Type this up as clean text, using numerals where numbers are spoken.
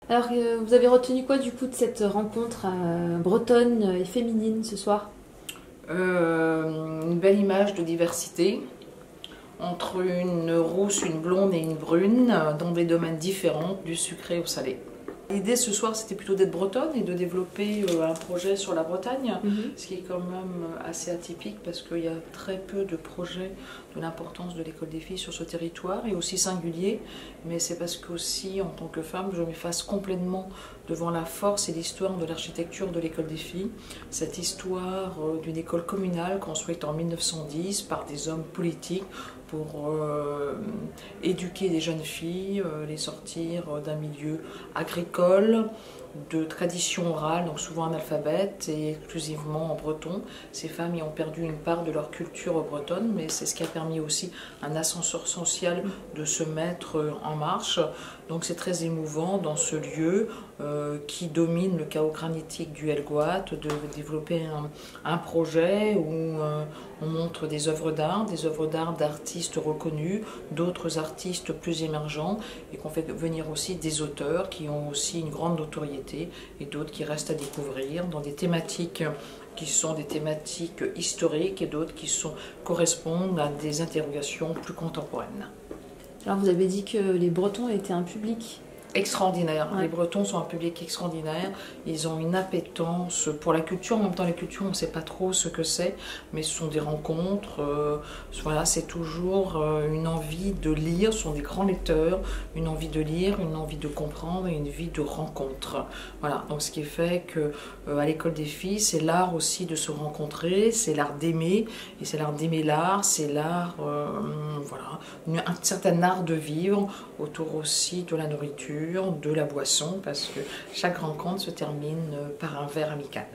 Alors, vous avez retenu quoi du coup de cette rencontre bretonne et féminine ce soir? Une belle image de diversité entre une rousse, une blonde et une brune dans des domaines différents, du sucré au salé. L'idée ce soir, c'était plutôt d'être bretonne et de développer un projet sur la Bretagne, ce qui est quand même assez atypique parce qu'il y a très peu de projets de l'importance de l'école des filles sur ce territoire et aussi singulier. Mais c'est parce qu'aussi, en tant que femme, je m'efface complètement devant la force et l'histoire de l'architecture de l'école des filles. Cette histoire d'une école communale construite en 1910 par des hommes politiques pour éduquer des jeunes filles, les sortir d'un milieu agricole, de tradition orale, donc souvent analphabète et exclusivement en breton. Ces femmes y ont perdu une part de leur culture bretonne, mais c'est ce qui a permis aussi un ascenseur social de se mettre en marche. Donc c'est très émouvant dans ce lieu qui domine le chaos granitique du Helgoat de développer un projet où on montre des œuvres d'art d'artistes reconnus, d'autres artistes plus émergents et qu'on fait venir aussi des auteurs qui ont aussi une grande notoriété et d'autres qui restent à découvrir dans des thématiques qui sont des thématiques historiques et d'autres qui correspondent à des interrogations plus contemporaines. Alors, vous avez dit que les Bretons étaient un public Extraordinaire. Ouais. Les Bretons sont un public extraordinaire. Ils ont une appétence pour la culture. En même temps, la culture, on ne sait pas trop ce que c'est, mais ce sont des rencontres. Voilà, c'est toujours une envie de lire. Ce sont des grands lecteurs. Une envie de lire, une envie de comprendre et une envie de rencontre. Voilà. Donc, ce qui fait que à l'école des filles, c'est l'art aussi de se rencontrer. C'est l'art d'aimer et c'est l'art d'aimer l'art. C'est l'art, voilà, un certain art de vivre autour aussi de la nourriture, de la boisson, parce que chaque rencontre se termine par un verre amical.